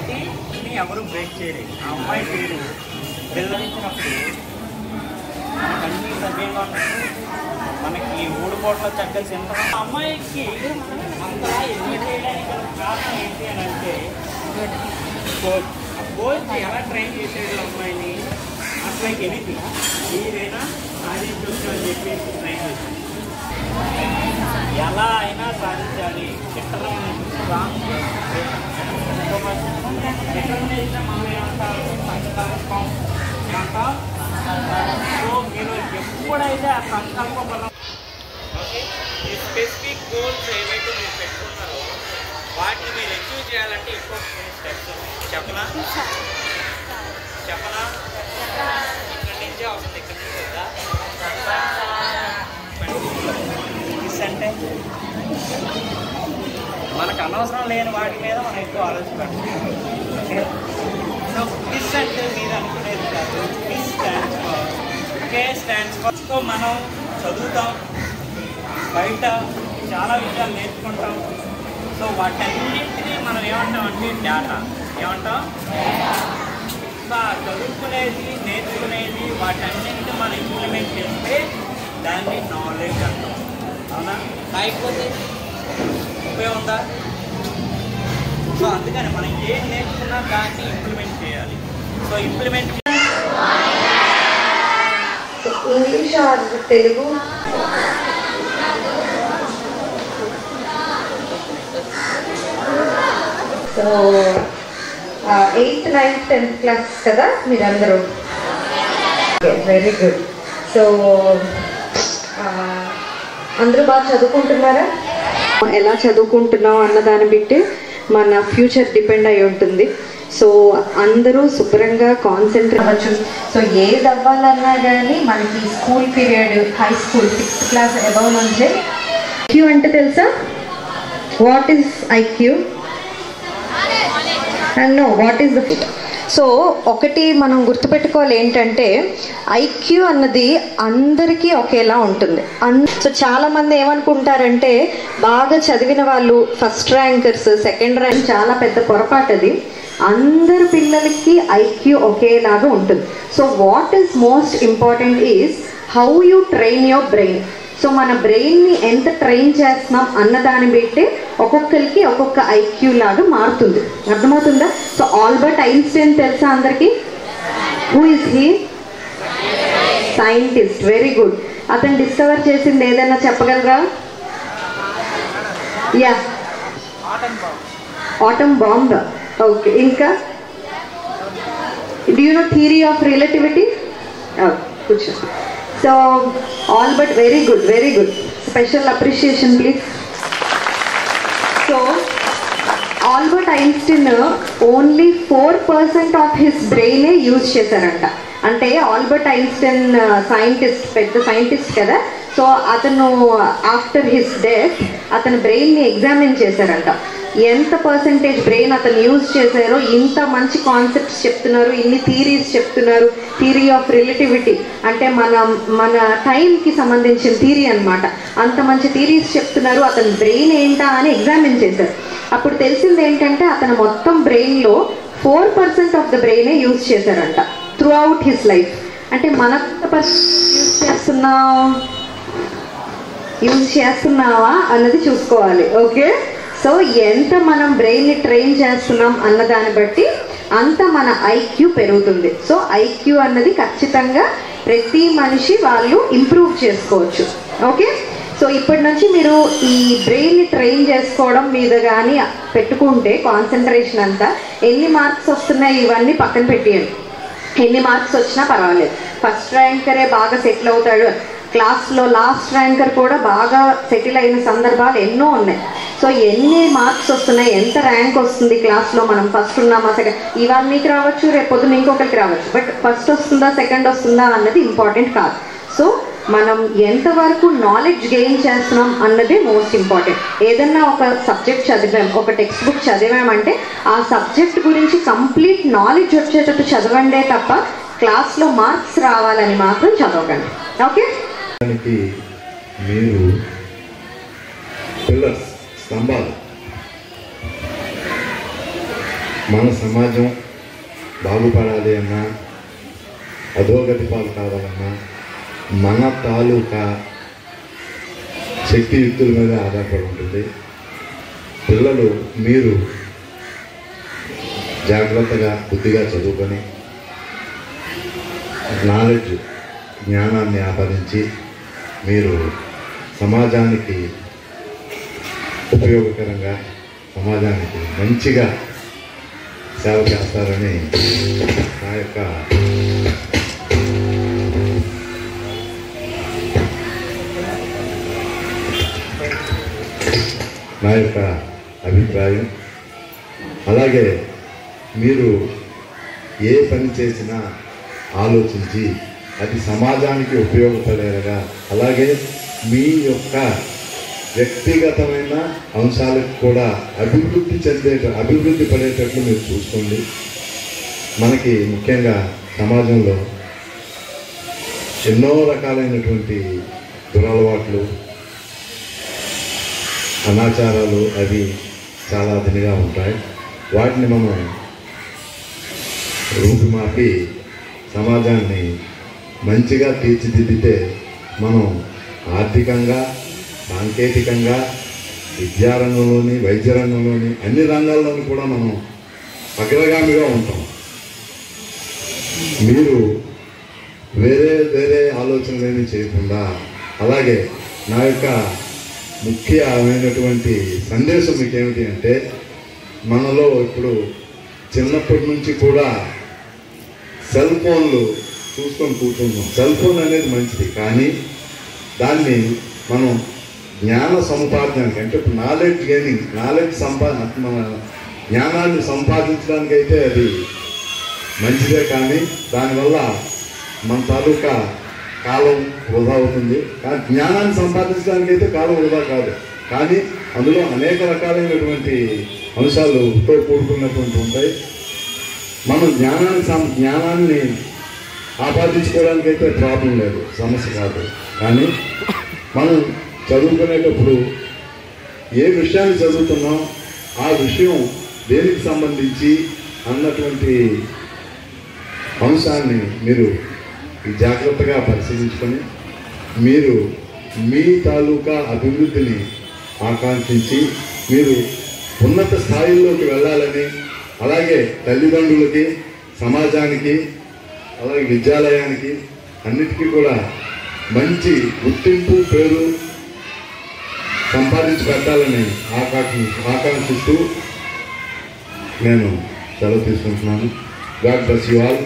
గ్యారంటీని ఎవరు బ్రేక్ చేయలేదు. ఆ అమ్మాయి పేరు పిల్లలించినప్పుడు మనకన్నీ సవ్యంగా ఉన్నప్పుడు మనకి 3 పూట్ల చక్కగా తింటాం. ఆ అమ్మాయికి అంతలా ఎన్ని చేయడానికి కారణం ఏంటి అని అంటే కోచ్ ఎలా ట్రైన్ చేసేది అమ్మాయిని అట్లా ఎనిథింగ్ ఏదైనా సాధించవచ్చు అని చెప్పేసి ట్రైన్ చేశాను. ఎలా అయినా సాధించాలి డిటర్మినేషన్ మనం ఏమంటారు సంకల్పం అంటాం. సో మీరు ఎప్పుడైతే ఆ సంకల్ప బలం ఓకే ఈ స్పెసిఫిక్ గోల్స్ ఏవైతే మీరు పెట్టుకున్నారో వాటిని మీరు అచీవ్ చేయాలంటే ఇంకొక స్టెప్స్ చెప్పనా ఇక్కడి నుంచే వస్తుంది. ఇక్కడి నుంచి వద్దా అంటే మనకు అనవసరం లేని వాటి మీద మనం ఎక్కువ ఆలోచించాలి. సో క్విజ్ అంటే మీరు అనుకునేది కాదు. Quiz stands for K stands for. So మనం చదువుతాం, బయట చాలా విషయాలు నేర్చుకుంటాం. సో వాటన్నింటినీ మనం ఏమంటాం అంటే డేటా ఏమంటాం. చదువుకునేది నేర్చుకునేది వాటన్నింటినీ మనం ఇంప్లిమెంట్ చేస్తే దాన్ని నాలెడ్జ్ అంటాం. అవునా? కాకపోతే ఉపయోగం ఉందా? సో అందుకని మనం ఏం నేర్చుకున్నా దాన్ని ఇంప్లిమెంట్ చేయాలి. So implement English are Telugu? So 8th, 9th, 10th class కదా మీరందరూ? Very good. సో అందరూ బాగా చదువుకుంటున్నారా? ఎలా చదువుకుంటున్నాం అన్న దాన్ని బట్టి మన ఫ్యూచర్ డిపెండ్ అయి ఉంటుంది. సో అందరూ శుభ్రంగా కాన్సన్ట్రేట్ అవ్వచ్చు. సో ఏది అవ్వాలన్నా కానీ మనకి school period, high school 6th class above నుంచే ఐక్యూ అంటే తెలుసా? What is IQ? No, what is the so ఒకటి మనం గుర్తుపెట్టుకోవాలి ఏంటంటే ఐక్యూ అన్నది అందరికీ ఒకేలా ఉంటుంది. సో చాలామంది ఏమనుకుంటారంటే బాగా చదివిన వాళ్ళు ఫస్ట్ ర్యాంకర్స్, సెకండ్ ర్యాంక్ చాలా పెద్ద పొరపాటు అది. అందరు పిల్లలకి ఐక్యూ ఒకేలాగా ఉంటుంది. So what is most important is how you train your brain. So మన బ్రెయిన్ని ఎంత ట్రైన్ చేస్తున్నాం అన్నదాన్ని బట్టి ఒక్కొక్కరికి ఒక్కొక్క ఐక్యూ లాగా మారుతుంది. అర్థమవుతుందా? సో ఆల్బర్ట్ ఐన్స్టైన్ తెలుసా అందరికీ? Who is he? Scientist. Very good. అతను డిస్కవర్ చేసింది ఏదైనా చెప్పగలరా? Yeah, atom bomb. ఓకే, ఇంకా do you know theory of relativity? కూర్చో. So Albert, very good, very good. Special appreciation please. So Albert Einstein only 4% of his బ్రెయినే use చేశారంట. అంటే Albert Einstein scientist, పెద్ద సైంటిస్ట్ కదా. సో అతను after his death అతని బ్రెయిన్ని ఎగ్జామిన్ చేశారంట. ఎంత పర్సెంటేజ్ బ్రెయిన్ అతను యూజ్ చేశారో. ఇంత మంచి కాన్సెప్ట్స్ చెప్తున్నారు, ఇన్ని థియరీస్ చెప్తున్నారు. థియరీ ఆఫ్ రిలేటివిటీ అంటే మన టైంకి సంబంధించిన థియరీ అనమాట. అంత మంచి థియరీస్ చెప్తున్నారు. అతని బ్రెయిన్ ఏంటా అని ఎగ్జామిన్ చేశారు. అప్పుడు తెలిసింది ఏంటంటే అతను మొత్తం బ్రెయిన్లో 4% ఆఫ్ ద బ్రెయినే యూజ్ చేశారంట త్రూ అవుట్ హిస్ లైఫ్. అంటే మన యూజ్ చేస్తున్నావా అన్నది చూసుకోవాలి. ఓకే, సో ఎంత మనం బ్రెయిన్ని ట్రైన్ చేస్తున్నాం అన్నదాన్ని బట్టి అంత మన ఐక్యూ పెరుగుతుంది. సో ఐక్యూ అన్నది ఖచ్చితంగా ప్రతి మనిషి వాళ్ళు ఇంప్రూవ్ చేసుకోవచ్చు. ఓకే, సో ఇప్పటి నుంచి మీరు ఈ బ్రెయిన్ని ట్రైన్ చేసుకోవడం మీద కానీ పెట్టుకుంటే కాన్సన్ట్రేషన్ అంతా, ఎన్ని మార్క్స్ వస్తున్నాయి ఇవన్నీ పక్కన పెట్టేయండి. ఎన్ని మార్క్స్ వచ్చినా పర్వాలేదు. ఫస్ట్ ర్యాంకరే బాగా సెటిల్ అవుతాడు, క్లాస్లో లాస్ట్ ర్యాంకర్ కూడా బాగా సెటిల్ అయిన సందర్భాలు ఎన్నో ఉన్నాయి. సో ఎన్ని మార్క్స్ వస్తున్నాయి, ఎంత ర్యాంక్ వస్తుంది క్లాస్లో, మనం ఫస్ట్ ఉన్నామా సెకండ్, ఇవాళ మీకు రావచ్చు, రేపు పొద్దున్న ఇంకొకరికి రావచ్చు. బట్ ఫస్ట్ వస్తుందా సెకండ్ వస్తుందా అన్నది ఇంపార్టెంట్ కాదు. సో మనం ఎంతవరకు నాలెడ్జ్ గెయిన్ చేస్తున్నాం అన్నదే మోస్ట్ ఇంపార్టెంట్. ఏదన్నా ఒక సబ్జెక్ట్ చదివాం, ఒక టెక్స్ట్ బుక్ చదివామంటే ఆ సబ్జెక్ట్ గురించి కంప్లీట్ నాలెడ్జ్ వచ్చేటట్టు చదవండే తప్ప క్లాస్లో మార్క్స్ రావాలని మాత్రం చదవకండి. ఓకే, మీరు పిల్లర్స్, స్తంభాలు మన సమాజం బాగుపడాలి అన్నా, అధోగతి పాలు కావాలన్నా మన తాలూకా శక్తియుక్తుల మీద ఆధారపడి ఉంటుంది. పిల్లలు మీరు జాగ్రత్తగా బుద్ధిగా చదువుకొని నాలెడ్జ్ జ్ఞానాన్ని ఆపాదించి మీరు సమాజానికి ఉపయోగకరంగా సమాజానికి మంచిగా సేవ చేస్తారని నా యొక్క అభిప్రాయం. అలాగే మీరు ఏ పని చేసినా ఆలోచించి అది సమాజానికి ఉపయోగపడేలాగా, అలాగే మీ యొక్క వ్యక్తిగతమైన అంశాలకు కూడా అభివృద్ధి పడేటట్లు మీరు చూసుకోండి. మనకి ముఖ్యంగా సమాజంలో ఎన్నో రకాలైనటువంటి దురలవాట్లు, అనాచారాలు అవి చాలా అదినిగా ఉంటాయి. వాటిని మనం రూపుమాపి సమాజాన్ని మంచిగా తీర్చిదిద్దితే మనం ఆర్థికంగా, సాంకేతికంగా, విద్యారంగంలోని, వైద్య రంగంలోని, అన్ని రంగాల్లోని కూడా మనం అగ్రగామిగా ఉంటాం. మీరు వేరే ఆలోచనలేని చేయకుండా, అలాగే నా యొక్క ముఖ్యమైనటువంటి సందేశం మీకు ఏమిటి అంటే, మనలో ఇప్పుడు చిన్నప్పటి నుంచి కూడా సెల్ ఫోన్లు చూసుకొని కూర్చుంటాం. సెల్ ఫోన్ అనేది మంచిది, కానీ దాన్ని మనం జ్ఞాన సముపార్జనకి అంటే ఇప్పుడు నాలెడ్జ్ గెయినింగ్, మన జ్ఞానాన్ని సంపాదించడానికైతే అది మంచిదే, కానీ దానివల్ల మన తాలూకా కాలం వృధా అవుతుంది. కానీ జ్ఞానాన్ని సంపాదించడానికైతే కాలం వృధా కాదు, కానీ అందులో అనేక రకాలైనటువంటి అంశాలతో కూడుకున్నటువంటి ఉంటాయి. మనం జ్ఞానాన్ని ఆపాదించుకోవడానికైతే ప్రాబ్లం లేదు, సమస్య కాదు. కానీ మనం చదువుకునేటప్పుడు ఏ విషయాన్ని చదువుతున్నాం, ఆ విషయం దేనికి సంబంధించి అన్నటువంటి అంశాన్ని మీరు జాగ్రత్తగా పరిశీలించుకొని మీరు మీ తాలూకా అభివృద్ధిని ఆకాంక్షించి మీరు ఉన్నత స్థాయిల్లోకి వెళ్ళాలని, అలాగే తల్లిదండ్రులకి, సమాజానికి, అలాగే విద్యాలయానికి అన్నిటికీ కూడా మంచి గుర్తింపు, పేరు సంపాదించి పెట్టాలని ఆకాంక్షిస్తూ నేను సెలవు తీసుకుంటున్నాను. God bless you all.